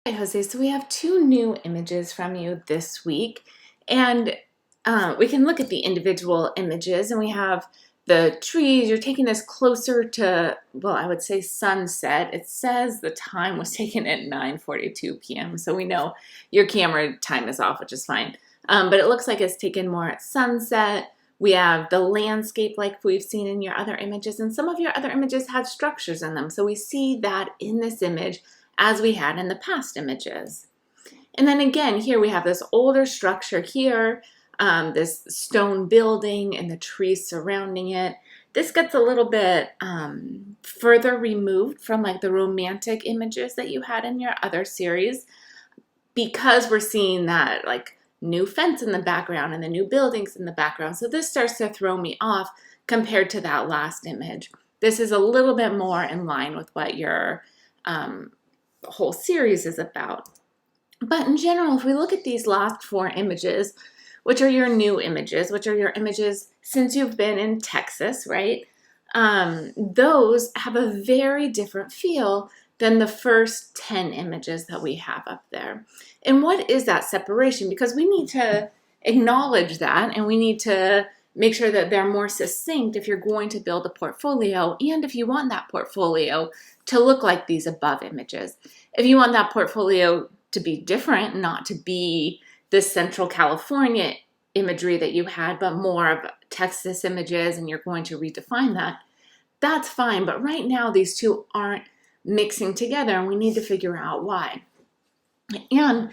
Hi, Jose. So we have two new images from you this week, and we can look at the individual images, and we have the trees. You're taking this closer to, well, I would say sunset. It says the time was taken at 9:42 p.m., so we know your camera time is off, which is fine. But it looks like it's taken more at sunset. We have the landscape like we've seen in your other images, and some of your other images had structures in them. So we see that in this image as we had in the past images. And then again, here we have this older structure here, this stone building and the trees surrounding it. This gets a little bit further removed from like the romantic images that you had in your other series, because we're seeing that like new fence in the background and the new buildings in the background. So this starts to throw me off compared to that last image. This is a little bit more in line with what your whole series is about. But in general, if we look at these last four images, which are your new images, which are your images since you've been in Texas, right? Those have a very different feel than the first 10 images that we have up there. And what is that separation? Because we need to acknowledge that, and we need to make sure that they're more succinct if you're going to build a portfolio, and if you want that portfolio to look like these above images. If you want that portfolio to be different, not to be this Central California imagery that you had, but more of Texas images, and you're going to redefine that, that's fine. But right now, these two aren't mixing together, and we need to figure out why. And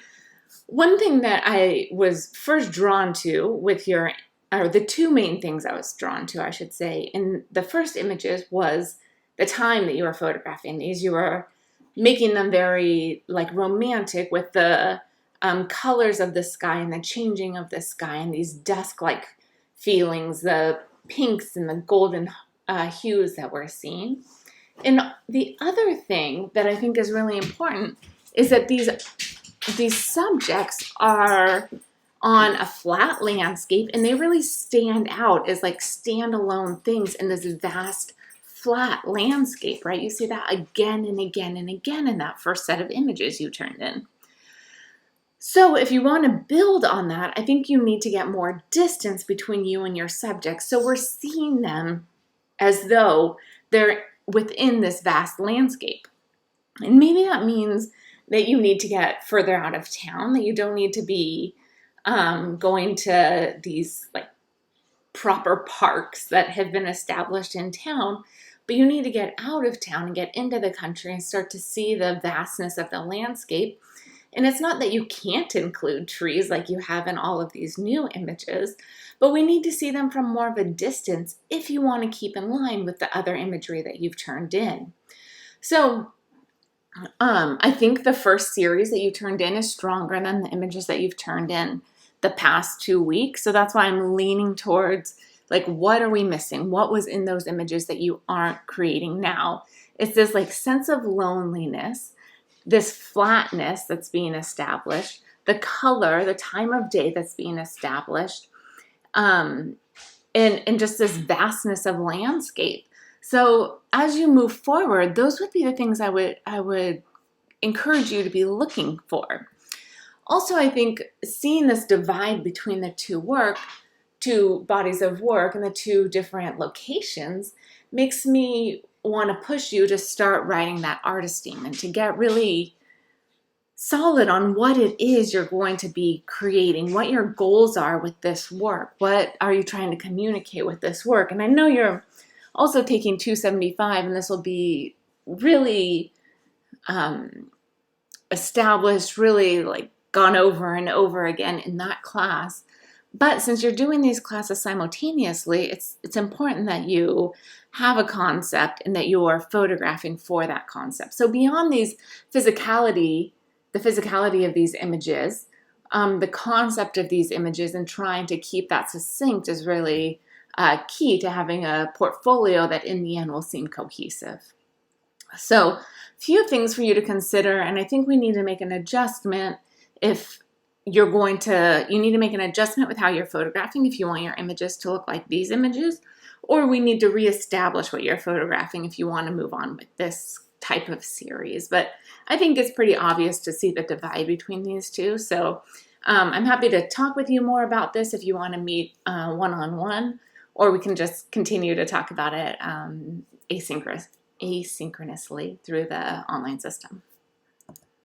one thing that I was first drawn to with your, or the two main things I was drawn to, I should say, in the first images was the time that you were photographing these. You were making them very like romantic with the colors of the sky and the changing of the sky and these dusk-like feelings, the pinks and the golden hues that we're seeing. And the other thing that I think is really important is that these subjects are on a flat landscape, and they really stand out as like standalone things in this vast flat landscape, right? You see that again and again and again in that first set of images you turned in. So if you want to build on that, I think you need to get more distance between you and your subject. So we're seeing them as though they're within this vast landscape. And maybe that means that you need to get further out of town, that you don't need to be going to these like proper parks that have been established in town, but you need to get out of town and get into the country and start to see the vastness of the landscape. And it's not that you can't include trees like you have in all of these new images, but we need to see them from more of a distance if you want to keep in line with the other imagery that you've turned in. So I think the first series that you turned in is stronger than the images that you've turned in the past 2 weeks. So that's why I'm leaning towards like, what are we missing? What was in those images that you aren't creating now? It's this like sense of loneliness, this flatness that's being established, the color, the time of day that's being established, and just this vastness of landscape. So as you move forward, those would be the things I would encourage you to be looking for. Also, I think seeing this divide between the two bodies of work and the two different locations makes me want to push you to start writing that artist statement, to get really solid on what it is you're going to be creating, what your goals are with this work, what are you trying to communicate with this work. And I know you're also taking 275, and this will be really established, really like gone over and over again in that class. But since you're doing these classes simultaneously, it's important that you have a concept and that you are photographing for that concept. So beyond the physicality of these images, the concept of these images and trying to keep that succinct is really key to having a portfolio that in the end will seem cohesive. So a few things for you to consider, and I think we need to make an adjustment if you need to make an adjustment with how you're photographing if you want your images to look like these images, or we need to reestablish what you're photographing if you want to move on with this type of series. But I think it's pretty obvious to see the divide between these two. So I'm happy to talk with you more about this if you want to meet one-on-one, or we can just continue to talk about it asynchronously through the online system.